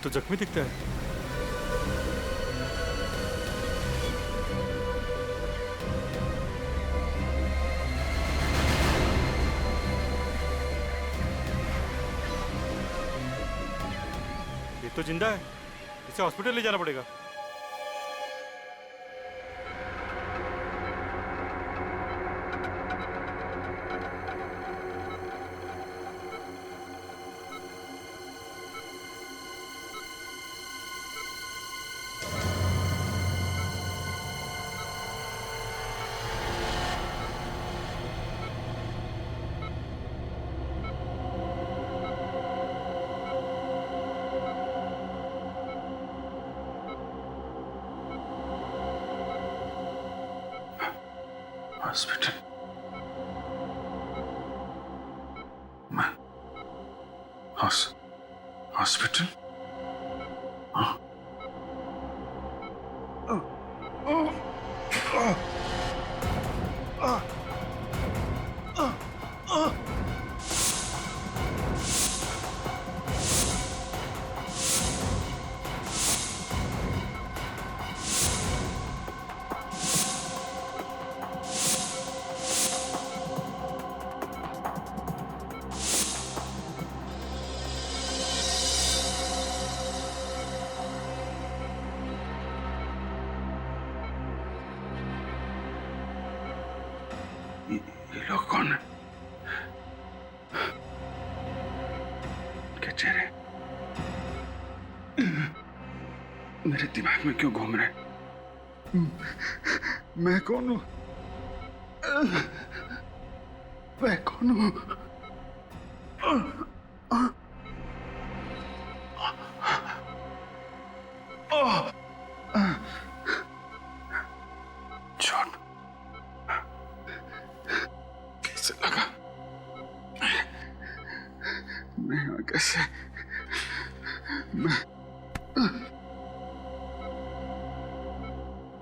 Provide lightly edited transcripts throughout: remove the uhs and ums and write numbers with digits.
तो जख्मी दिखता है। ये तो जिंदा है, इसे हॉस्पिटल ले जाना पड़ेगा। हॉस्पिटल? मैं हॉस्पिटल? ये लोग कौन है? क्या चेहरे मेरे दिमाग में क्यों घूम रहे? मैं कौन हूं? मैं कौन हूं? चोट कैसे लगा? मैं यहाँ कैसे?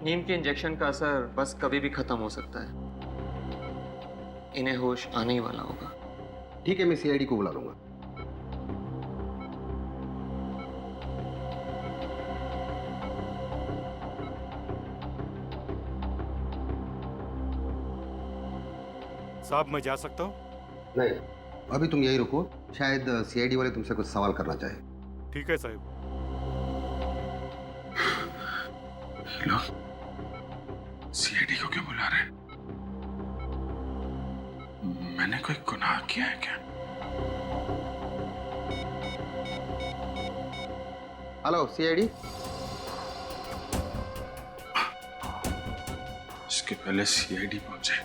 नींद के इंजेक्शन का असर बस कभी भी खत्म हो सकता है। इन्हें होश आने ही वाला होगा। ठीक है, मैं सीआईडी को बुला लूंगा। साहब मैं जा सकता हूँ? नहीं, अभी तुम यही रुको, शायद सीआईडी वाले तुमसे कुछ सवाल करना चाहे। ठीक है साहब। लोग सीआईडी को क्यों बुला रहे हैं? मैंने कोई गुनाह किया है क्या? Hello CID. इसके पहले सीआईडी पहुंचे,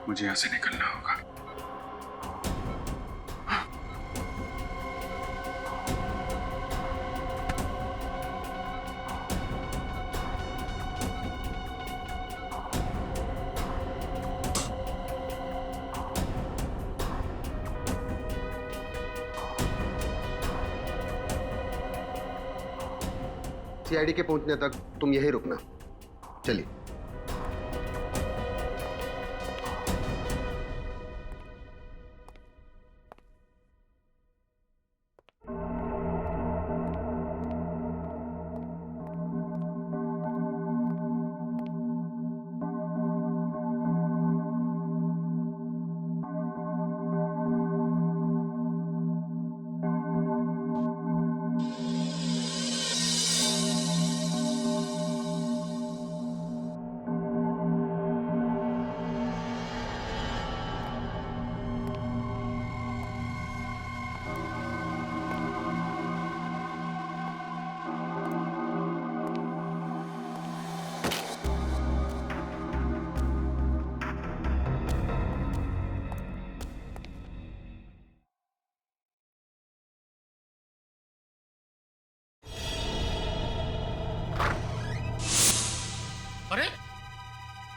मुझे यहां से निकलना होगा। सीआईडी के पहुंचने तक तुम यहीं रुकना। चलिए। अरे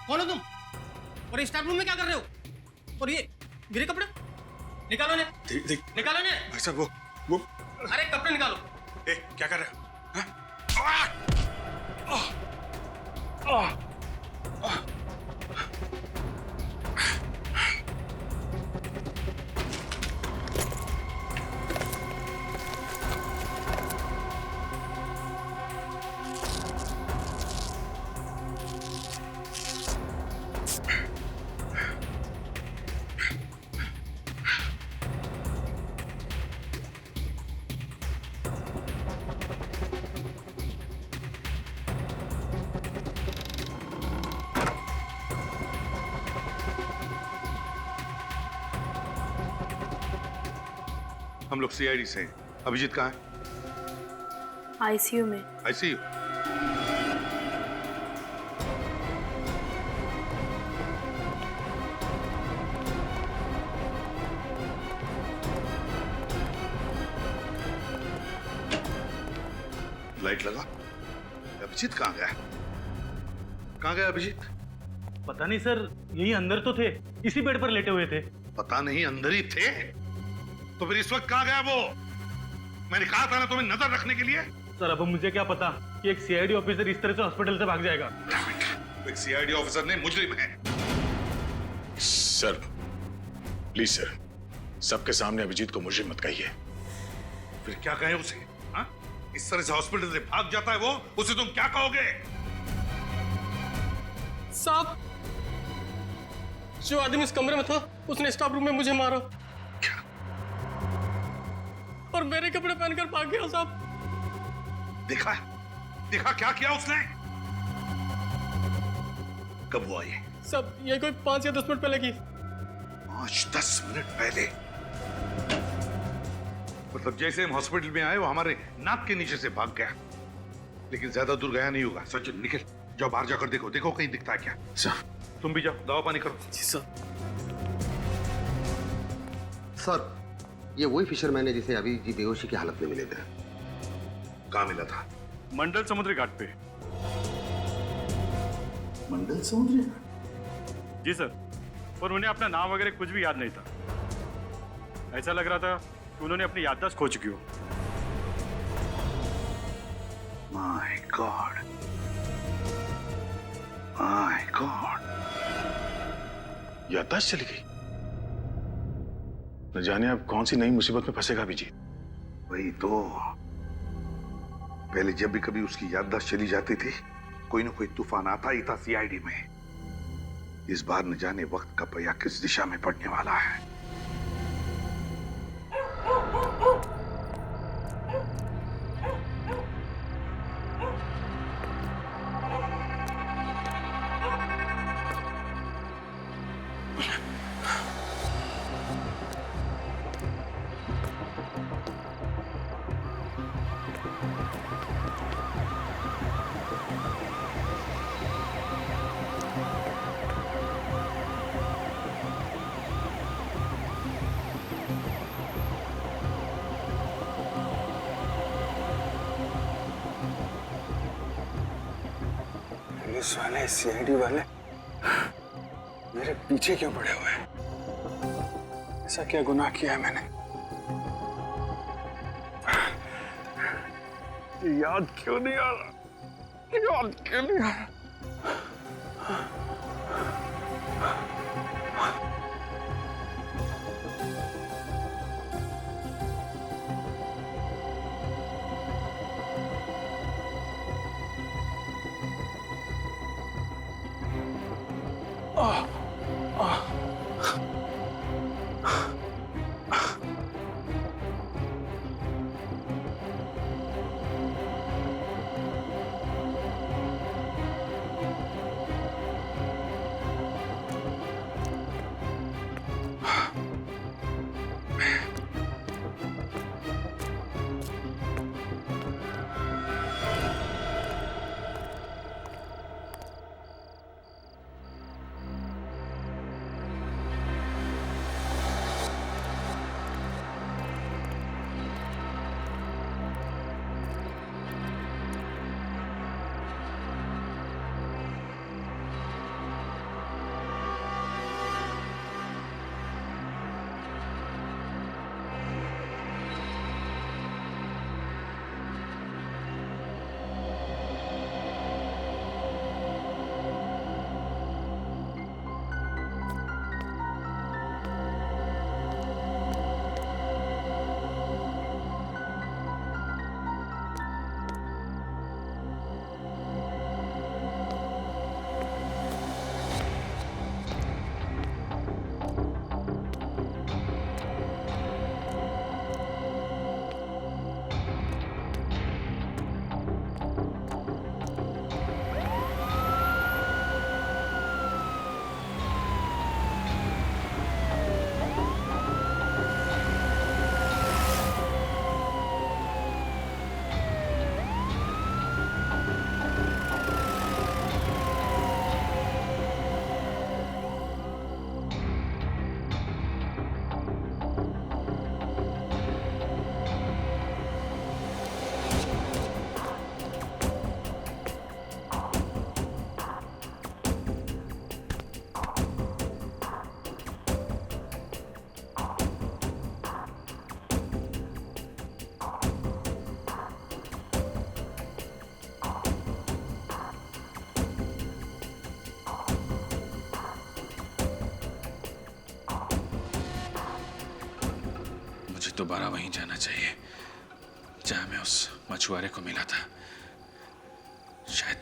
कौन हो तुम? और इस स्टाफ रूम में क्या कर रहे हो? और ये मेरे कपड़े निकालो ने। निकालो ने। भाई साहब वो अरे कपड़े निकालो। क्या कर रहे हो? हम लोग सीआईडी से हैं। अभिजीत कहाँ है? आईसीयू में। आईसीयू? लाइट लगा। अभिजीत कहाँ गया? कहाँ गया अभिजीत? पता नहीं सर, यही अंदर तो थे, इसी बेड पर लेटे हुए थे। पता नहीं, अंदर ही थे? तो फिर इस वक्त कहाँ गया वो? मैंने कहा था ना तुम्हें नजर रखने के लिए। सर अब मुझे क्या पता कि एक सीआईडी ऑफिसर इस तरह से हॉस्पिटल से भाग जाएगा। एक सीआईडी ऑफिसर ने मुजरिम है। सर प्लीज सर, सबके सामने अभिजीत को मुजरिम मत कहिए। फिर क्या कहे उसे? हाँ? इस तरह से हॉस्पिटल से भाग जाता है वो, उसे तुम क्या कहोगे? साहब, जो आदमी इस कमरे में था उसने स्टाफ रूम में मुझे मारा और मेरे कपड़े पहनकर भाग गया साहब। देखा? देखा क्या किया उसने? कब हुआ ये? सब ये कोई 5 या 10 मिनट पहले की। 5-10 मिनट पहले? मतलब जैसे हम हॉस्पिटल में आए वो हमारे नाक के नीचे से भाग गया, लेकिन ज्यादा दूर गया नहीं होगा। सचिन निकल, जाओ बाहर जाकर देखो, देखो कहीं दिखता है क्या। सर। तुम भी जाओ, दवा पानी करो। जी सर। सर, ये वही फिशरमैन है जिसे अभी जी बेहोशी की हालत में मिले थे। कहाँ मिला था? मंडल समुद्री घाट पे। मंडल समुद्री? जी सर, और उन्हें अपना नाम वगैरह कुछ भी याद नहीं था। ऐसा लग रहा था कि उन्होंने अपनी याददाश्त खो चुकी हो। My God, my God. याददाश्त चली गई। न जाने अब कौन सी नई मुसीबत में फंसेगा अभिजीत। वही तो, पहले जब भी कभी उसकी याददाश्त चली जाती थी, कोई ना कोई तूफान आता ही था सीआईडी में। इस बार न जाने वक्त का पहिया किस दिशा में पड़ने वाला है। पुलिस वाले, सीआईडी वाले मेरे पीछे क्यों पड़े हुए हैं? ऐसा क्या गुनाह किया है मैंने? याद क्यों नहीं आ रहा? याद क्यों नहीं आ रहा? दोबारा वहीं जाना चाहिए जहां मैं उस मछुआरे को मिला था। शायद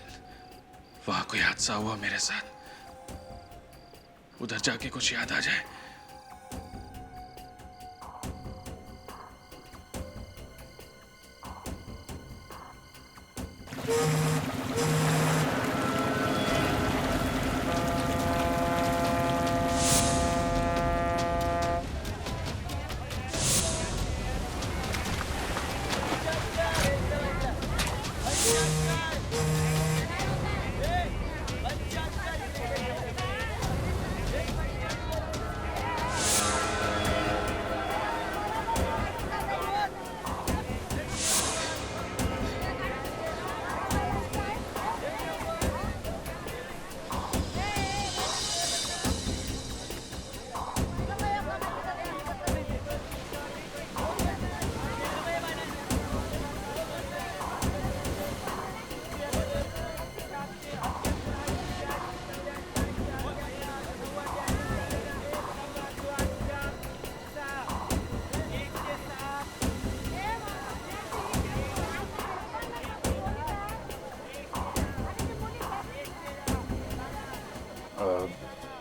वहां कोई हादसा हुआ मेरे साथ, उधर जाके कुछ याद आ जाए।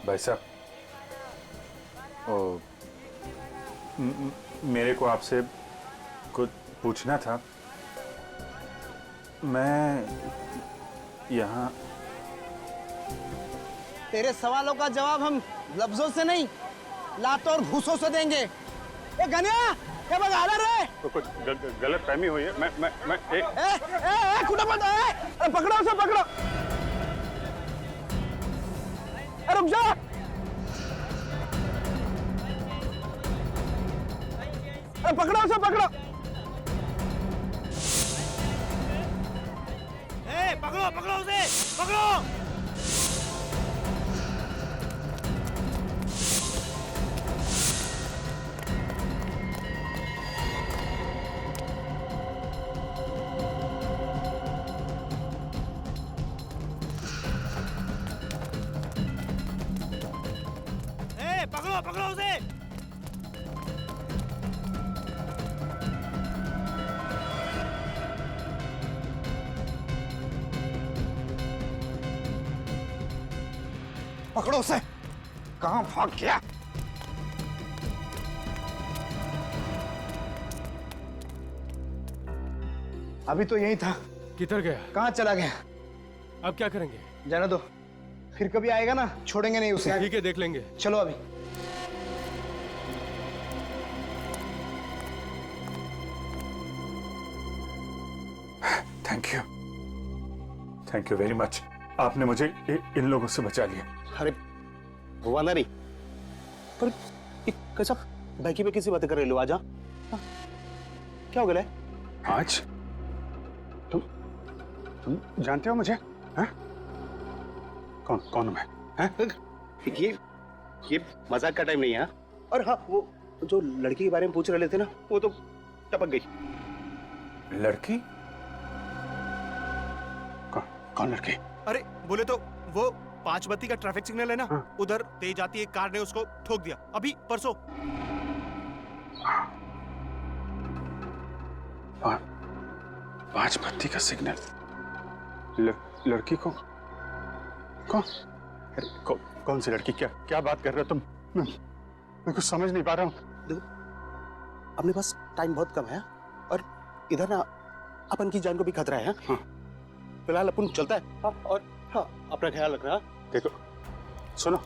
भाई साहब, मेरे को आपसे कुछ पूछना था। मैं यहाँ तेरे सवालों का जवाब हम लफ्जों से नहीं, लातों और घूसों से देंगे। ए गनिया, क्या बगा रे? तो कुछ गलत फहमी हुई है। मैं एक ए कुटा मत, अरे पकड़ो उसे, पकड़ो। अरे रुक जा। अरे पकड़ो उसे, पकड़ो। ए पकड़ो, पकड़ो उसे, पकड़ो। पकड़ो, पकड़ो उसे। पकड़ो उसे। कहां भाग गया? अभी तो यही था। किधर गया? कहां चला गया? अब क्या करेंगे? जाने दो, फिर कभी आएगा ना, छोड़ेंगे नहीं उसे। ठीक है, देख लेंगे। चलो अभी। Thank you very much. आपने मुझे इन लोगों से बचा लिया। अरे हुआ ना नहीं, पर कैसा बैकी पे किसी बातें कर रहे लो? आजा। क्या हो गया? आज तुम जानते हो मुझे? हैं? कौन हूं मैं? हैं? ये मजाक का टाइम नहीं है। और हाँ, वो जो लड़की के बारे में पूछ रहे थे ना, वो तो टपक गई। लड़की? कौन लड़की? अरे बोले तो वो 5 बत्ती का ट्रैफिक सिग्नल है ना, हाँ। उधर तेज आती एक कार ने उसको ठोक दिया अभी परसों। 5 बत्ती का सिग्नल? लड़की को कौन सी लड़की? क्या बात कर रहे हो तुम? मैं कुछ समझ नहीं पा रहा हूँ। देखो, अपने पास टाइम बहुत कम है और इधर ना अपन की जान को भी खतरा है। हाँ। फिलहाल अपन चलता है। हाँ, और हाँ, अपना ख्याल रखना। देखो, सुनो।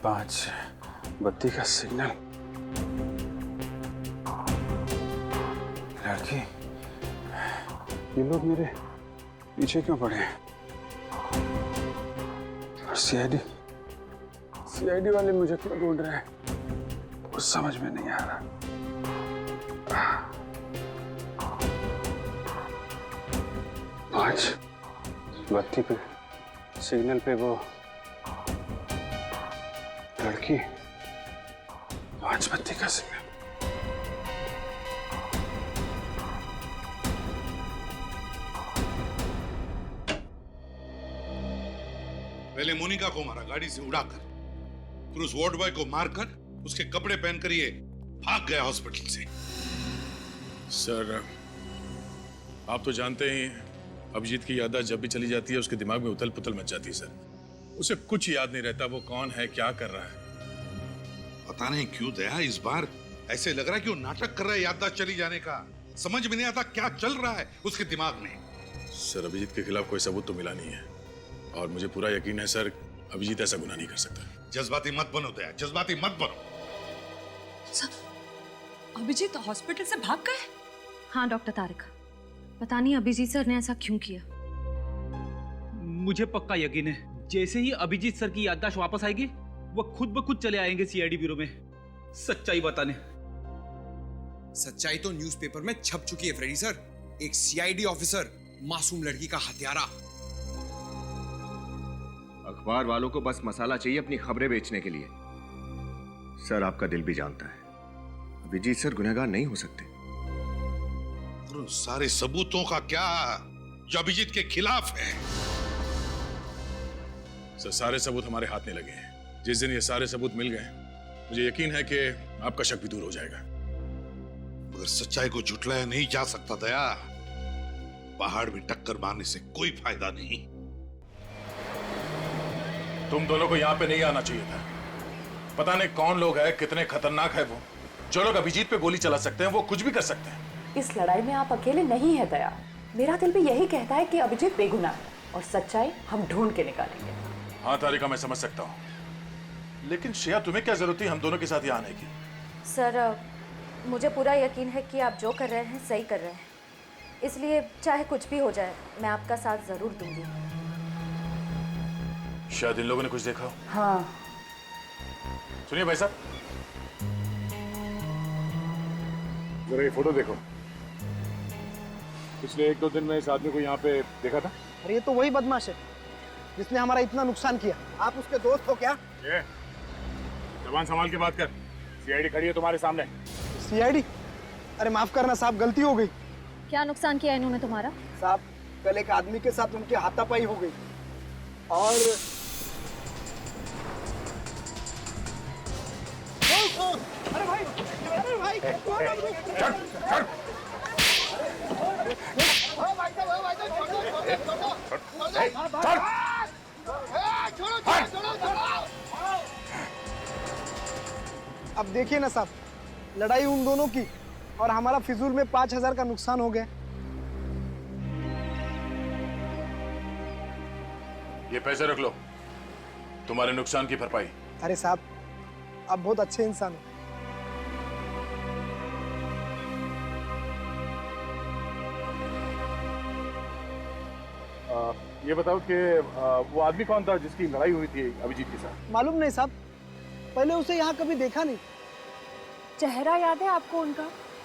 पांच बत्ती का सिग्नल। लड़की, ये लोग मेरे पीछे क्यों पड़े हैं? और सीआईडी वाले मुझे क्यों ढूंढ रहे हैं? कुछ समझ में नहीं आ रहा। पांच बत्ती पे सिग्नल पे वो की पांच बत्ती का सिग्नल। पहले मोनिका को मारा गाड़ी से उड़ाकर, फिर उस वार्ड बॉय को मारकर उसके कपड़े पहनकर ये भाग गया हॉस्पिटल से। सर, आप तो जानते ही अभिजीत की याददाश्त जब भी चली जाती है उसके दिमाग में उथल पुथल मच जाती है सर। उसे कुछ याद नहीं रहता वो कौन है, क्या कर रहा है। पता नहीं क्यों दया इस बार ऐसे लग रहा है कि वो नाटक कर रहा है याददाश्त चली जाने का। समझ में नहीं आता क्या चल रहा है उसके दिमाग में। सर, अभिजीत के खिलाफ कोई सबूत तो मिला नहीं है और मुझे पूरा यकीन है सर, अभिजीत ऐसा गुनाह नहीं कर सकता। जज्बाती मत बनो दया, जज्बाती मत बनो। अभिजीत हॉस्पिटल से भाग गए? हाँ डॉक्टर तारिक, पता नहीं अभिजीत सर ने ऐसा क्यों किया। मुझे पक्का यकीन है जैसे ही अभिजीत सर की याददाश्त वापस आएगी वो खुद ब खुद चले आएंगे सीआईडी ब्यूरो में सच्चाई बताने। सच्चाई तो न्यूज़पेपर में छप चुकी है फ्रेडी सर। एक सीआईडी ऑफिसर मासूम लड़की का हत्यारा। अखबार वालों को बस मसाला चाहिए अपनी खबरें बेचने के लिए। सर, आपका दिल भी जानता है अभिजीत सर गुनहगार नहीं हो सकते। और उन सारे सबूतों का क्या जो अभिजीत के खिलाफ है? सर, सारे सबूत हमारे हाथ में लगे हैं। जिस दिन ये सारे सबूत मिल गए मुझे यकीन है कि आपका शक भी दूर हो जाएगा। मगर सच्चाई को झुटलाया नहीं जा सकता दया। पहाड़ में टक्कर मारने से कोई फायदा नहीं। तुम दोनों को यहाँ पे नहीं आना चाहिए था। पता नहीं कौन लोग हैं, कितने खतरनाक है वो। जो लोग अभिजीत पे गोली चला सकते हैं वो कुछ भी कर सकते हैं। इस लड़ाई में आप अकेले नहीं है दया। मेरा दिल भी यही कहता है कि अभिजीत बेगुनाह है और सच्चाई हम ढूंढ के निकालेंगे। हाँ तारिका, मैं समझ सकता हूँ, लेकिन श्रेया तुम्हें क्या जरूरत थी हम दोनों के साथ यहाँ आने की? सर, मुझे पूरा यकीन है कि आप जो कर रहे हैं सही कर रहे हैं, इसलिए चाहे कुछ भी हो जाए मैं आपका साथ जरूर दूंगी। शायद इन लोगों ने कुछ देखा हो। हाँ। सुनिए भाई साहब, जरा ये फोटो देखो। पिछले 1-2 दिन में इस आदमी को यहाँ पे देखा था। अरे ये तो वही बदमाश है जिसने हमारा इतना नुकसान किया। आप उसके दोस्त हो क्या? ये जबान संभाल के बात कर। सीआईडी खड़ी है तुम्हारे सामने। सीआईडी? अरे माफ करना साहब, गलती हो गई। क्या नुकसान किया इन्होंने तुम्हारा? साहब, कल एक आदमी के साथ उनकी हाथापाई हो गई और अरे भाई, अरे भाई, अब देखिए ना साहब, लड़ाई उन दोनों की और हमारा फिजूल में 5,000 का नुकसान हो गया। ये पैसे रख लो, तुम्हारे नुकसान की भरपाई। अरे साहब, आप बहुत अच्छे इंसान हो। ये बताओ कि वो आदमी कौन था जिसकी लड़ाई हुई थी अभिजीत के साथ? मालूम नहीं साहब, पहले उसे यहाँ कभी देखा नहीं। चेहरा याद है आपको उनका?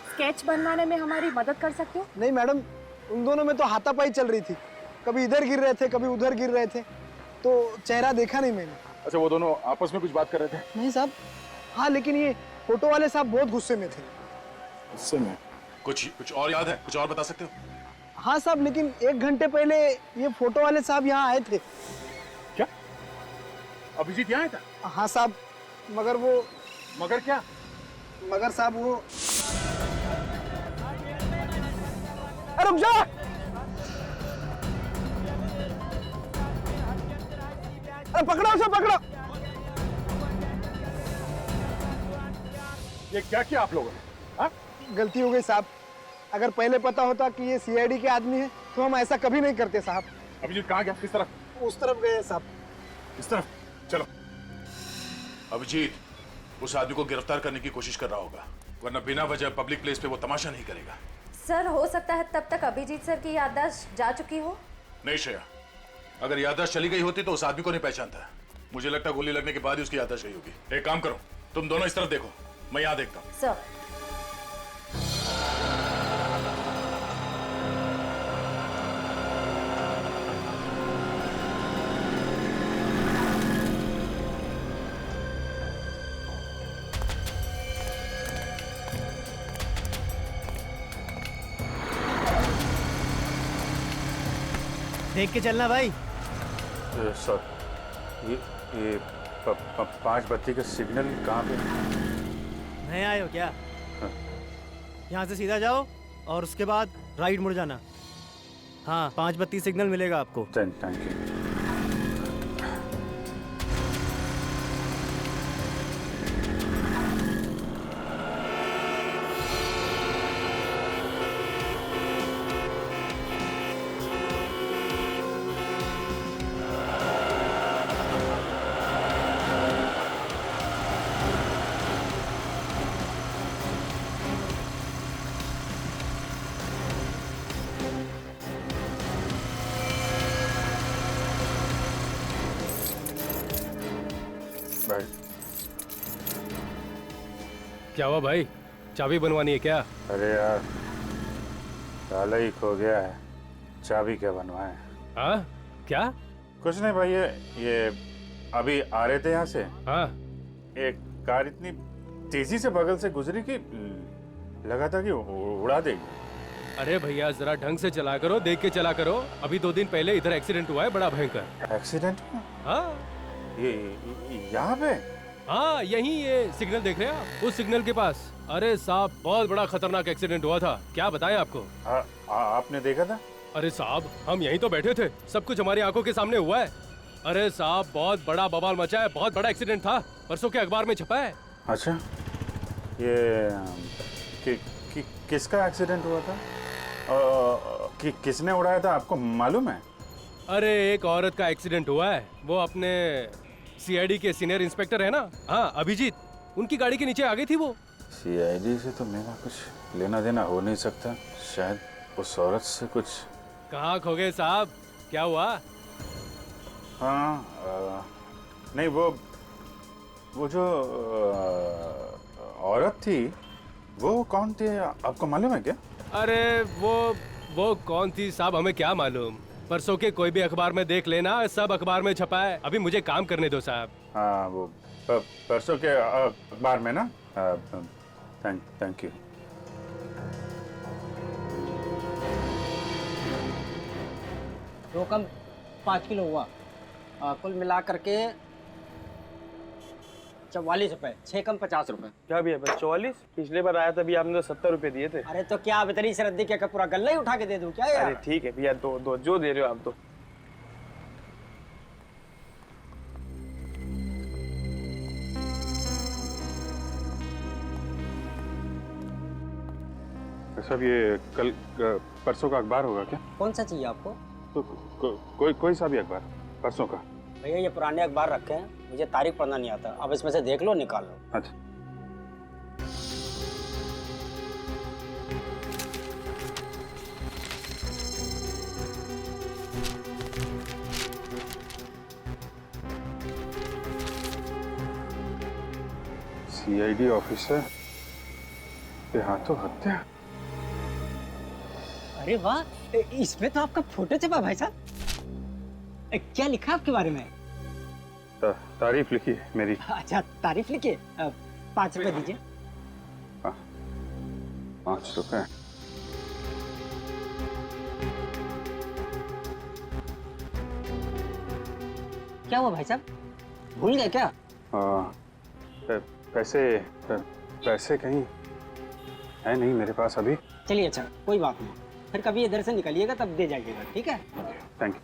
स्केच बनवाने में हमारी मदद कर सकते हो? नहीं मैडम, उन दोनों में तो हाथापाई चल रही थी। कभी इधर गिर रहे थे, कभी उधर गिर रहे थे, तो चेहरा देखा नहीं मैंने। अच्छा, वो दोनों आपस में कुछ बात कर रहे थे? नहीं साहब। हाँ, लेकिन ये फोटो वाले साहब बहुत गुस्से में थे। गुस्से में? कुछ और याद है? कुछ और बता सकते हो? हाँ साहब, लेकिन 1 घंटे पहले ये फोटो वाले साहब यहाँ आए थे। क्या अभिजीत यहाँ आया था? हाँ साहब, मगर वो। मगर क्या? मगर साहब वो। अरे रुक जा! अरे पकड़ो उसे, पकड़ो! ये क्या किया आप लोगों ने? हाँ? गलती हो गई साहब। अगर पहले पता होता कि ये सीआईडी के आदमी है तो हम ऐसा कभी नहीं करते साहब। अभिजीत कहाँ गया? किस तरफ? उस तरफ गए साहब। किस तरफ? चलो। अभिजीत उस आदमी को गिरफ्तार करने की कोशिश कर रहा होगा, वरना बिना वजह पब्लिक प्लेस पे वो तमाशा नहीं करेगा। सर, हो सकता है तब तक अभिजीत सर की याददाश्त जा चुकी हो। नहीं श्रेया, अगर याददाश्त चली गई होती तो उस आदमी को नहीं पहचानता। मुझे लगता है गोली लगने के बाद ही उसकी याददाश्त गई होगी। एक काम करो, तुम दोनों इस तरफ देखो, मैं यहाँ देखता हूँ। सर। देख के चलना भाई। सर ये 5 बत्ती का सिग्नल कहाँ पे? नए आए हो क्या? यहाँ से सीधा जाओ और उसके बाद राइट मुड़ जाना। हाँ 5 बत्ती सिग्नल मिलेगा आपको। Thank you. क्या हुआ भाई, चाबी बनवानी है क्या? अरे यार ताला ही खो गया है, चाबी क्या बनवाएं? हाँ क्या? कुछ नहीं भाई, ये अभी आ रहे थे यहाँ से। हाँ एक कार इतनी तेजी से बगल से गुजरी कि लगा था कि उड़ा देगी। अरे भैया जरा ढंग से चला करो, देख के चला करो। अभी 2 दिन पहले इधर एक्सीडेंट हुआ है बड़ा भयंकर। एक्सीडेंट? हाँ ये यहाँ पे? हाँ यही, ये सिग्नल देख रहे हैं आप, उस सिग्नल के पास। अरे साहब बहुत बड़ा खतरनाक एक्सीडेंट हुआ था, क्या बताएं आपको। आपने देखा था? अरे साहब हम यहीं तो बैठे थे, सब कुछ हमारी आंखों के सामने हुआ है। अरे साहब बहुत बड़ा बवाल मचा है, बहुत बड़ा एक्सीडेंट था, परसों के अखबार में छपा है। अच्छा ये किसका एक्सीडेंट हुआ था? किसने उड़ाया था आपको मालूम है? अरे एक औरत का एक्सीडेंट हुआ है, वो अपने सीआईडी के सीनियर इंस्पेक्टर है ना, हाँ अभिजीत, उनकी गाड़ी के नीचे आ गई थी वो। सीआईडी से तो मेरा कुछ लेना देना हो नहीं सकता, शायद उस औरत से कुछ। कहाँ खो गए साहब, क्या हुआ? हाँ नहीं वो जो औरत थी वो कौन थी आपको मालूम है क्या? अरे वो कौन थी साहब, हमें क्या मालूम, परसों के कोई भी अखबार में देख लेना, सब अखबार में छपा है। अभी मुझे काम करने दो साहब। हाँ वो परसों के अखबार में ना। Thank you. रोकम 5 किलो हुआ, कुल मिला करके 44 रुपए, 6 कम 50 रुपए। क्या भी है 44? पिछले बार आया था भी आपने तो 70 रुपए दिए थे। अरे तो क्या इतनी सरदी क्या पूरा गल्ला ही उठा के दे दूं क्या यार? अरे ठीक है भैया, दो जो दे रहे हो आप तो। सब ये कल परसों का अखबार होगा क्या? कौन सा चाहिए आपको? तो कोई सा भी अखबार परसों का। भैया ये पुराने अखबार रखे हैं, मुझे तारीख पढ़ना नहीं आता, अब इसमें से देख लो, निकाल लो। अच्छा सीआईडी ऑफिसर के हाथों हत्या। अरे वाह, इसमें तो आपका फोटो छपा भाई साहब। क्या लिखा आपके बारे में? तारीफ लिखी है मेरी। अच्छा तारीफ लिखी, 5 रुपए दीजिए। 5 रुपए? क्या हुआ भाई साहब, भूल गए क्या? पैसे कहीं है नहीं मेरे पास अभी। चलिए अच्छा कोई बात नहीं, फिर कभी इधर से निकलिएगा तब दे जाइएगा, ठीक है? Thank you.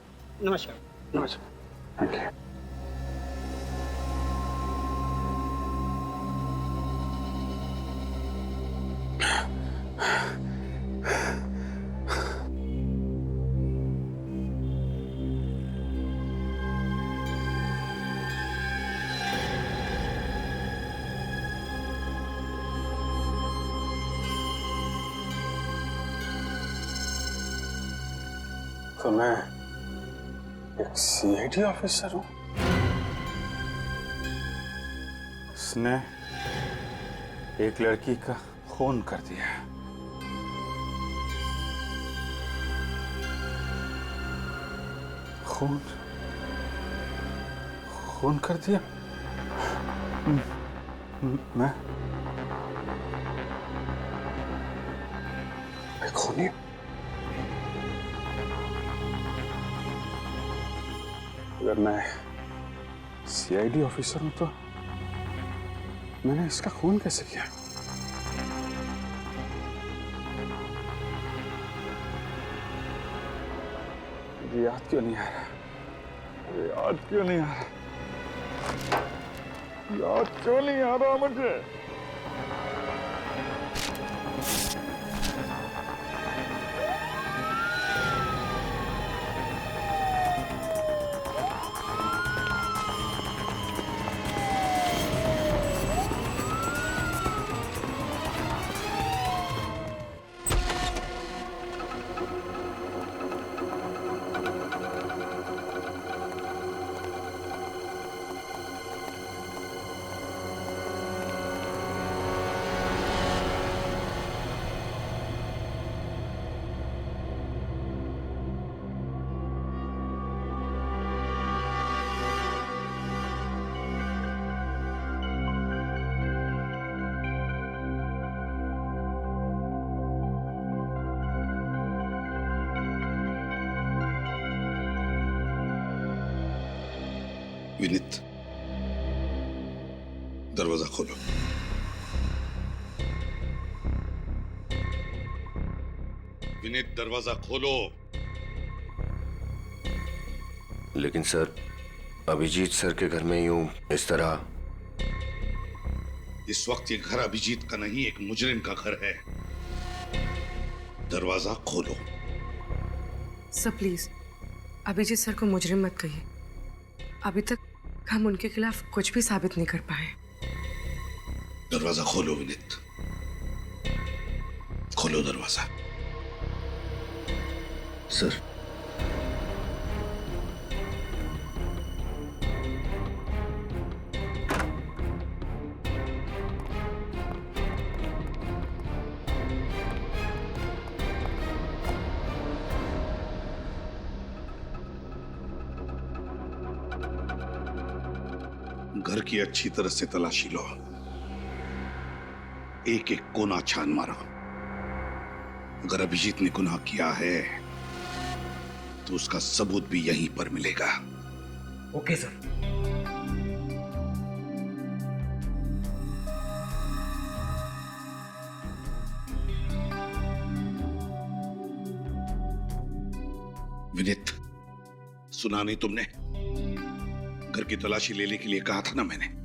नमस्कार। नमस्कार। Thank you. तो मैं एक सीआईडी ऑफिसर हूँ। उसने एक लड़की का खून कर दिया। खून कर दिया? मैं खूनी? अगर मैं सीआईडी ऑफिसर हूं तो मैंने इसका खून कैसे किया? मुझे याद क्यों नहीं आ रहा? मुझे याद क्यों नहीं आ रहा? याद क्यों नहीं आ रहा मुझे? विनीत, दरवाजा खोलो। विनीत, दरवाजा खोलो। लेकिन सर, अभिजीत सर के घर में यूं इस तरह। इस वक्त ये घर अभिजीत का नहीं, एक मुजरिम का घर है। दरवाजा खोलो। सर प्लीज, अभिजीत सर को मुजरिम मत कहिए। अभी तक हम उनके खिलाफ कुछ भी साबित नहीं कर पाए। दरवाजा खोलो विनीत, खोलो दरवाजा। सर, घर की अच्छी तरह से तलाशी लो, एक एक कोना छान मारो। अगर अभिजीत ने गुनाह किया है तो उसका सबूत भी यहीं पर मिलेगा। Okay sir. विनीत, सुना नहीं तुमने? घर की तलाशी लेने के लिए कहा था ना मैंने।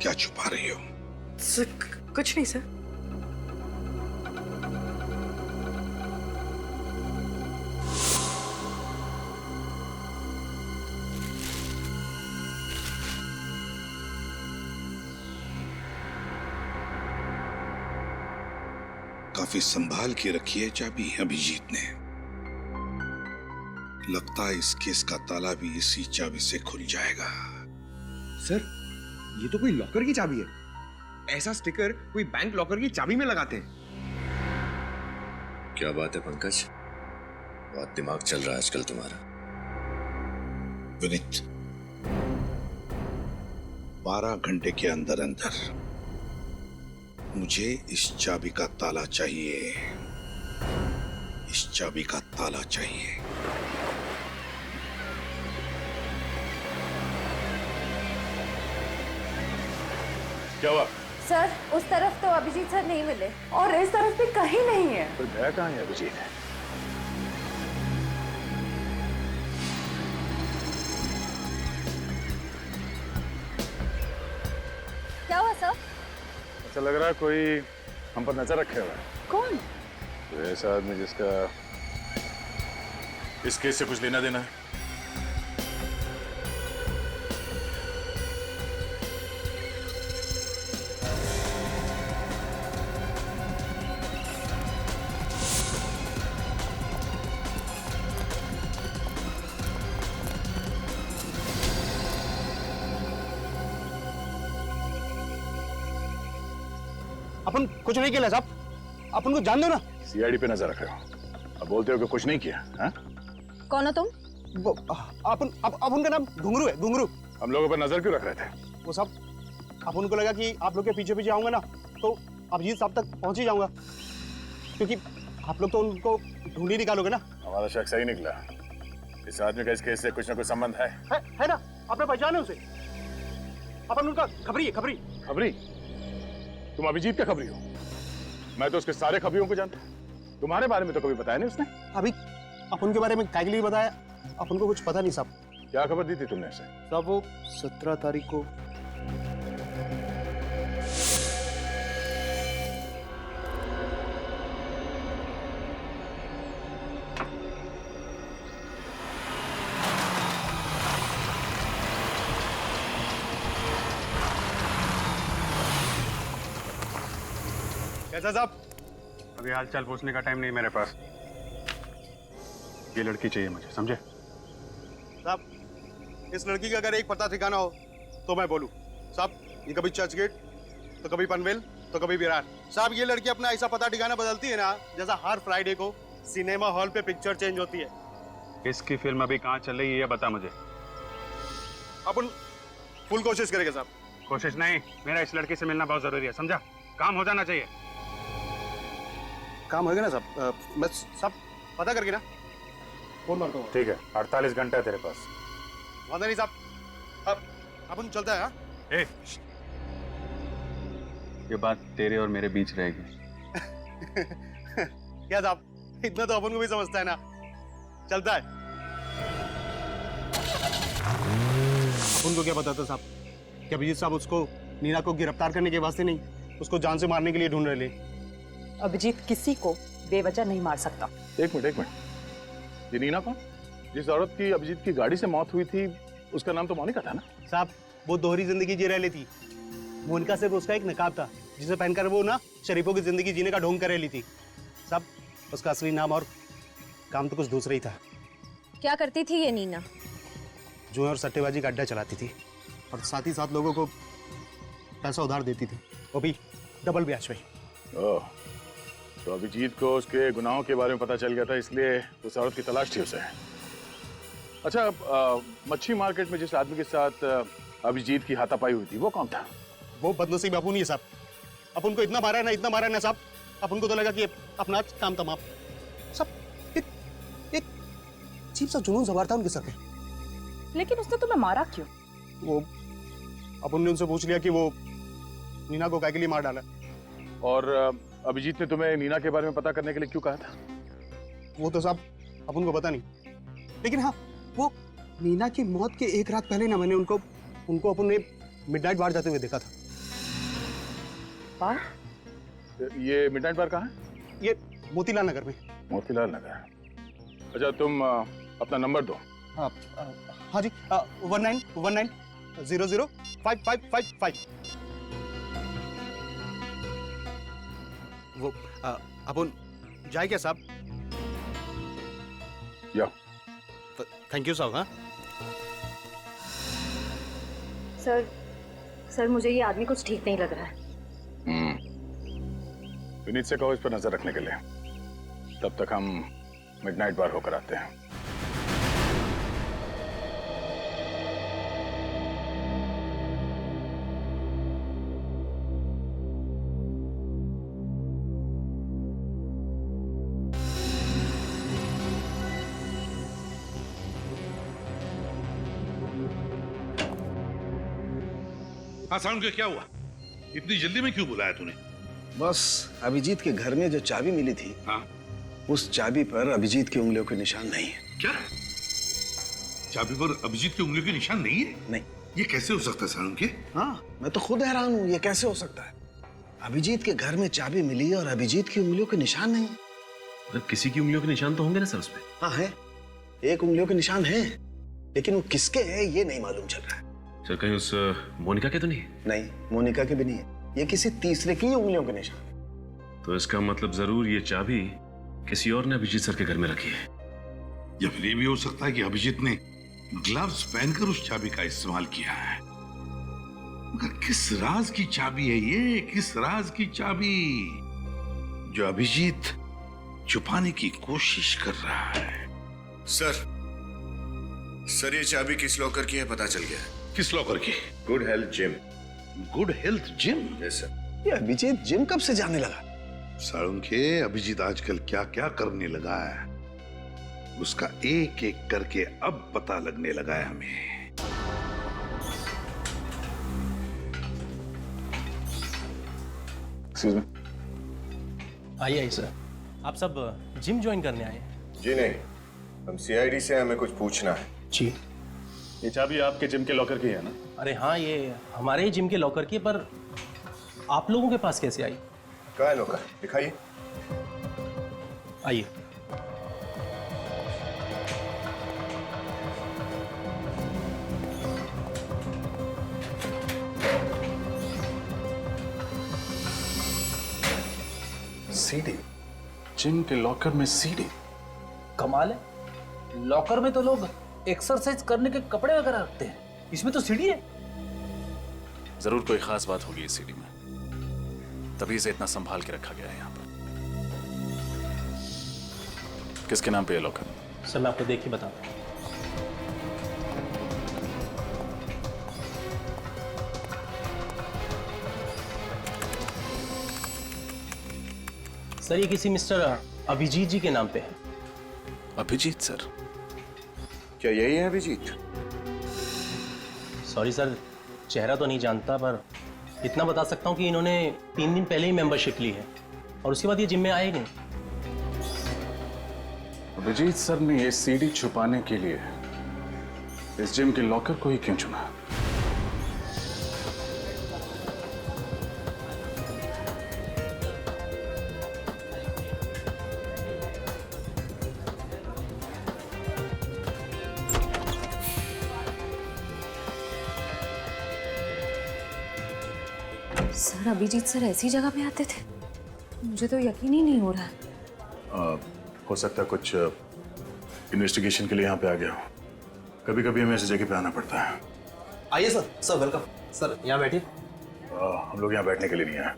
क्या छुपा रही हो? सर, कुछ नहीं सर। काफी संभाल के रखी है चाबी अभिजीत ने। लगता है इस केस का ताला भी इसी चाबी से खुल जाएगा। सर, ये तो कोई लॉकर की चाबी है। ऐसा स्टिकर कोई बैंक लॉकर की चाबी में लगाते हैं। क्या बात है पंकज, बहुत दिमाग चल रहा है आजकल तुम्हारा। विनीत, 12 घंटे के अंदर अंदर मुझे इस चाबी का ताला चाहिए। इस चाबी का ताला चाहिए। क्या हुआ? सर, उस तरफ तो अभिजीत सर नहीं मिले और इस तरफ भी कहीं नहीं है। तो गया कहाँ है अभिजीत? क्या हुआ सर? ऐसा लग रहा है कोई हम पर नजर रखे हुआ है। कौन? तो ऐसा आदमी जिसका इस केस से कुछ लेना देना है। अपन कुछ नहीं किया साहब, अपन को जान दो ना। सीआईडी पे नजर रख रहे हो, अब बोलते हो कि कुछ नहीं किया। हाँ? कौन हो तुम? अपन का नाम घुंगरू है, घुंगरू। हम लोगों पर नजर क्यों रख रहे थे? वो सब अपन को लगा कि आप लोग के पीछे पीछे आऊंगा ना तो अभिजीत साहब तक पहुंच ही जाऊंगा, क्योंकि आप लोग तो उनको ढूंढ ही निकालोगे ना। हमारा शक सही निकला। इस आदमी का इस केस से कुछ ना कुछ संबंध है ना? आपने पहचाने उसे? अपन उनका खबरी है, खबरी। खबरी? तुम अभिजीत का खबरी हो? मैं तो उसके सारे खबरियों को जानता हूं। तुम्हारे बारे में तो कभी बताया नहीं उसने। अभी अपन के बारे में काय के लिए बताया? अपन को कुछ पता नहीं साहब। क्या खबर दी थी तुमने उसे? साहब वो 17 तारीख को कैसा साहब? अभी हालचाल पूछने का टाइम नहीं मेरे पास। ये लड़की चाहिए मुझे, समझे? साहब, इस लड़की का अगर एक पता ठिकाना हो तो मैं बोलूं। साहब, ये कभी चर्च गेट, तो कभी पनवेल, तो कभी विरार। साहब, ये लड़की अपना ऐसा पता ठिकाना बदलती है ना, जैसा हर फ्राइडे को सिनेमा हॉल पे पिक्चर चेंज होती है। इसकी फिल्म अभी कहाँ चल रही है ये बता मुझे। अपन फुल कोशिश करेंगे साहब। कोशिश नहीं, मेरा इस लड़की से मिलना बहुत जरूरी है, समझा? काम हो जाना चाहिए। काम होगा ना साहब? मैं सब पता करके ना फोन मारता हूँ। ठीक है, 48 घंटा है तेरे पास। वादा नहीं साहब, अब अपन चलता है। हाँ? ये बात तेरे और मेरे बीच रहेगी। क्या साहब, इतना तो अपन को भी समझता है ना। चलता है। अपन को क्या पता था साहब कि अभिजीत साहब उसको नीना को गिरफ्तार करने के वास्ते नहीं, उसको जान से मारने के लिए ढूंढ रहे। अभिजीत किसी को बेवजह नहीं मार सकता। एक मिनट, ये नीना कौन? जिस औरत की अभिजीत की गाड़ी से मौत हुई थी उसका नाम तो मोनिका था ना? साहब, वो दोहरी जिंदगी जी रह लेती। मोनिका सिर्फ उसका एक नकाब था जिसे पहनकर वो ना शरीफों की जिंदगी जीने का ढोंग कर रही थी। साहब, उसका असली नाम और काम तो कुछ दूसरा ही था। क्या करती थी ये नीना? जुए और सट्टेबाजी का अड्डा चलाती थी और साथ ही साथ लोगों को पैसा उधार देती थी, वो भी डबल ब्याज पे। ओह, तो अभिजीत को उसके गुनाहों के बारे में पता चल गया था, इसलिए उस औरत की तलाश थी उसे। अच्छा, मच्छी मार्केट में जिस आदमी के साथ अभिजीत की हाथापाई हुई थी वो कौन था? वो बदनसीब अपन ही है साहब। अपन को इतना मारा है ना, इतना मारा है ना साहब, अपन को तो लगा कि अपना काम तमाम। सब एक अजीब सा जुनून सवार था उनके सर पे। लेकिन उसने तुम्हें मारा क्यों? वो अपन ने उनसे पूछ लिया कि वो नीना को काय के लिए मार डाला। और अभिजीत ने तुम्हें नीना के बारे में पता करने के लिए क्यों कहा था? वो तो साहब अपन को पता नहीं, लेकिन हाँ, वो नीना की मौत के एक रात पहले ना मैंने उनको अपन ने मिडनाइट बार जाते हुए देखा था। बार? ये मिडनाइट बार कहाँ है? ये मोतीलाल नगर में। मोतीलाल नगर। अच्छा, तुम अपना नंबर दो। हाँ जी, 1919005555। वो अपन जाए क्या साहब? या थैंक यू साहब। हाँ सर, मुझे ये आदमी कुछ ठीक नहीं लग रहा है। विनीत से कहो इस पर नजर रखने के लिए। तब तक हम मिडनाइट बार होकर आते हैं। हाँ साउंड के क्या हुआ? इतनी जल्दी में क्यों बुलाया तूने? बस अभिजीत के घर में जो चाबी मिली थी, हाँ, उस चाबी पर अभिजीत की उंगलियों के निशान नहीं है। क्या? चाबी पर अभिजीत की उंगलियों के निशान नहीं है? नहीं। ये कैसे हो सकता है साउंड के? हाँ, मैं तो खुद हैरान हूँ, ये कैसे हो सकता है? अभिजीत के घर में चाबी मिली और अभिजीत की उंगलियों के निशान नहीं है। किसी की उंगलियों के निशान तो होंगे ना सर उसपे? हाँ है, एक उंगलियों के निशान है, लेकिन वो किसके हैं ये नहीं मालूम चल रहा है। सर कहीं उस मोनिका के तो नहीं? नहीं, मोनिका के भी नहीं है, ये किसी तीसरे की उंगलियों के निशान है। तो इसका मतलब जरूर ये चाबी किसी और ने अभिजीत सर के घर में रखी है। या फिर ये भी हो सकता है कि अभिजीत ने ग्लव्स पहनकर उस चाबी का इस्तेमाल किया है। मगर किस राज की चाबी है ये? किस राज की चाबी जो अभिजीत छुपाने की कोशिश कर रहा है? सर ये चाबी किस लॉकर की है पता चल गया है। किस लॉकर की? Good health gym. Good health gym? Yes sir. ये अभिजीत जिम कब से जाने लगा? सारुण के अभिजीत आजकल क्या क्या करने लगा है, उसका एक एक करके अब पता लगने लगा है हमें। Excuse me. आइए सर, आप सब जिम ज्वाइन करने आए हैं? जी नहीं, हम सीआईडी से हमें कुछ पूछना है। जी। ये चाबी आपके जिम के लॉकर की है ना? अरे हाँ, ये हमारे ही जिम के लॉकर की, पर आप लोगों के पास कैसे आई? कहाँ है लॉकर? दिखाइए। आइए। सीडी? जिम के लॉकर में सीडी? कमाल है, लॉकर में तो लोग एक्सरसाइज करने के कपड़े वगैरह रखते हैं, इसमें तो सीडी है। जरूर कोई खास बात होगी इस सीडी में, तभी इसे इतना संभाल के रखा गया है यहाँ पर। किसके नाम पे ये लॉकर? सर मैं आपको देख के बताता हूँ। सर ये किसी मिस्टर अभिजीत जी के नाम पे है। अभिजीत सर? क्या यही है अभिजीत? सॉरी सर, चेहरा तो नहीं जानता, पर इतना बता सकता हूँ कि इन्होंने 3 दिन पहले ही मेंबरशिप ली है और उसके बाद ये जिम में आए नहीं। अभिजीत सर ने ये सीडी छुपाने के लिए इस जिम के लॉकर को ही क्यों चुना? सर अभिजीत सर ऐसी जगह पे आते थे? मुझे तो यकीन ही नहीं हो रहा है। हो सकता है कुछ इन्वेस्टिगेशन के लिए यहाँ पे आ गया हो। कभी कभी हमें ऐसी जगह पे आना पड़ता है। आइए सर। Sir welcome. सर यहाँ बैठिए। हम लोग यहाँ बैठने के लिए नहीं आए।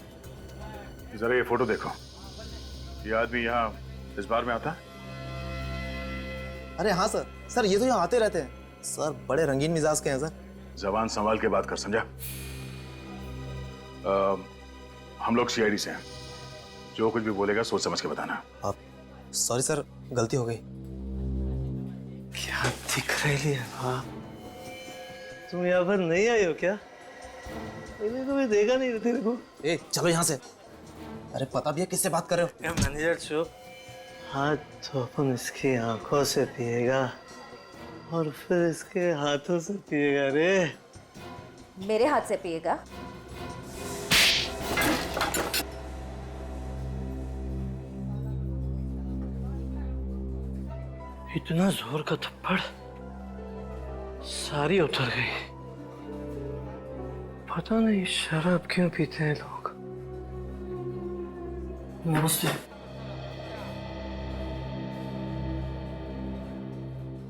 जरा ये फोटो देखो, ये आदमी यहाँ इस बार में आता है? अरे हाँ सर, सर ये तो यहाँ आते रहते हैं सर, बड़े रंगीन मिजाज के हैं सर। जबान संभाल के बात कर, समझा? हम लोग सीआईडी से हैं, जो कुछ भी बोलेगा सोच समझ के बताना। आप सॉरी सर, गलती हो गई। क्या दिख रही है आप? तुम यहाँ पर नहीं आई हो क्या? मैंने तुम्हें देखा नहीं तेरे को। ए चलो यहाँ से। अरे पता भी है किससे बात कर रहे हो? मैनेजर चुप। हाथ तो अपन इसकी आंखों से पिएगा और फिर इसके हाथों से पिएगा रे। मेरे हाथ से पिएगा? इतना जोर का थप्पड़, सारी उतर गई। पता नहीं शराब क्यों पीते हैं लोग। नमस्ते।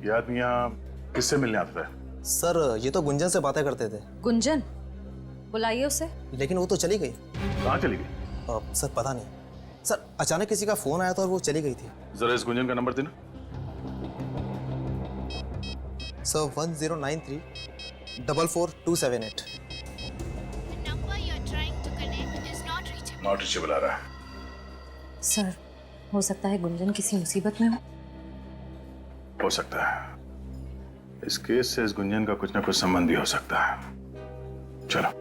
ये आदमी यहाँ किससे मिलने आता है? सर ये तो गुंजन से बातें करते थे। गुंजन? बुलाइए उसे। लेकिन वो तो चली गई। कहाँ चली गई? सर पता नहीं, सर अचानक किसी का फोन आया था और वो चली गई थी। जरा इस गुंजन का नंबर देना। सर 1093 44278। नॉट रीचेबल आ रहा है। सर हो सकता है गुंजन किसी मुसीबत में हो सकता है। इस केस से इस गुंजन का कुछ ना कुछ संबंध भी हो सकता है। चलो।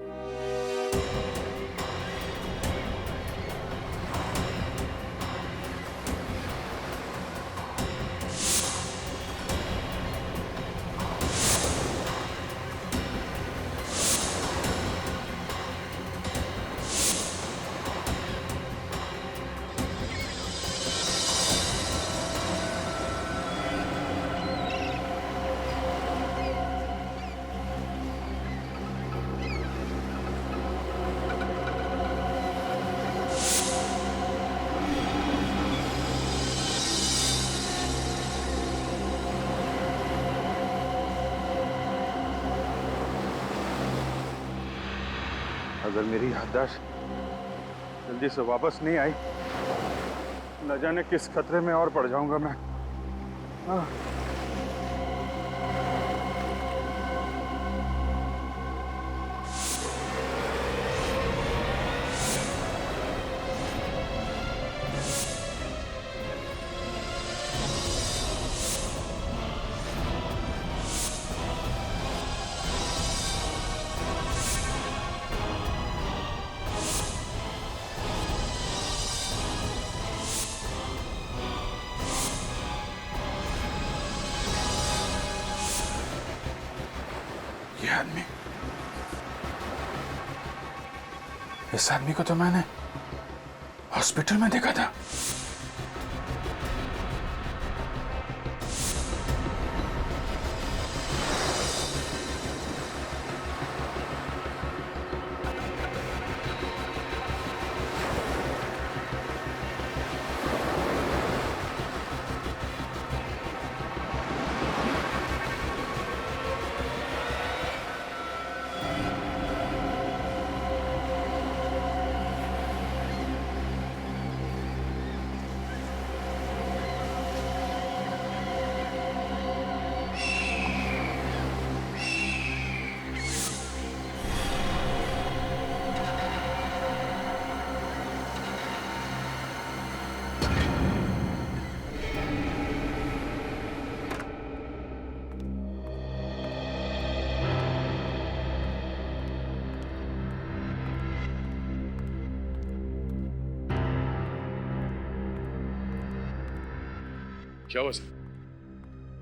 अगर मेरी याददाश्त जल्दी से वापस नहीं आई, न जाने किस खतरे में और पड़ जाऊंगा मैं। ये आदमी, इस आदमी को तो मैंने हॉस्पिटल में देखा था। क्या हुआ सर?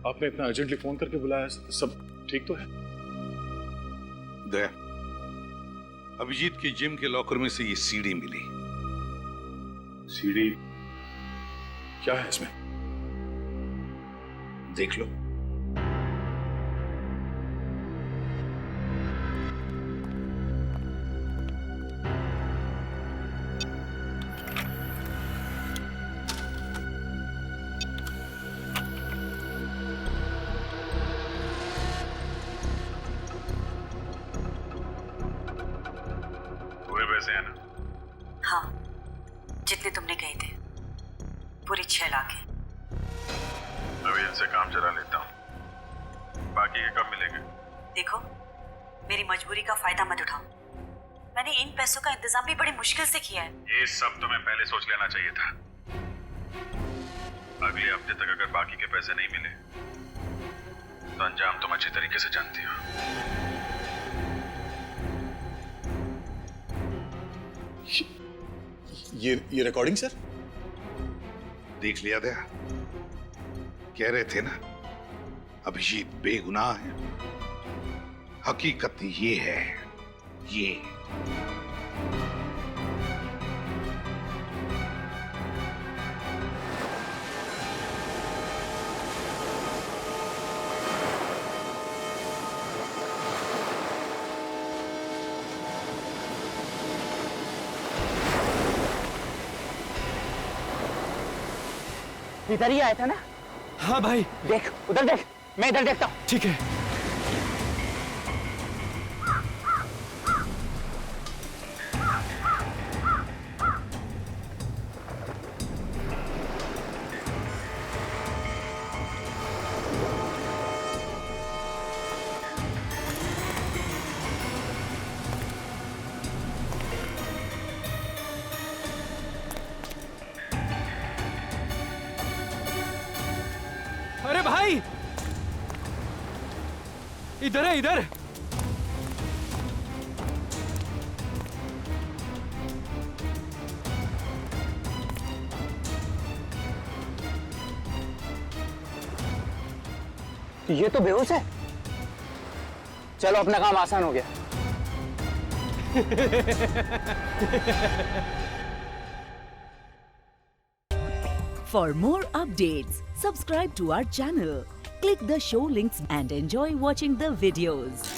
आपने इतना अर्जेंटली फोन करके बुलाया? सब ठीक तो है? दया, अभिजीत के जिम के लॉकर में से ये सीडी मिली। सीडी? क्या है इसमें? देख लो। पैसे हैं ना? हाँ, जितने तुमने कहे थे, पूरे 6 लाख है। अभी इनसे काम चला लेता हूँ, बाकी के कब मिलेंगे? देखो, मेरी मजबूरी का फायदा मत उठाओ। मैंने इन पैसों का इंतजाम भी बड़ी मुश्किल से किया है। ये सब तुम्हें पहले सोच लेना चाहिए था। अगले हफ्ते तक अगर बाकी के पैसे नहीं मिले तो अंजाम तुम अच्छी तरीके से जानती हो। ये रिकॉर्डिंग सर? देख लिया दया, कह रहे थे ना अभिजीत बेगुनाह है। हकीकत ये है, ये इधर ही आया था ना? हाँ भाई। देख उधर देख, मैं इधर देखता हूँ। ठीक है। भाई इधर है, इधर। ये तो बेहोश है। चलो अपना काम आसान हो गया। For more updates, subscribe to our channel, click the show links and enjoy watching the videos.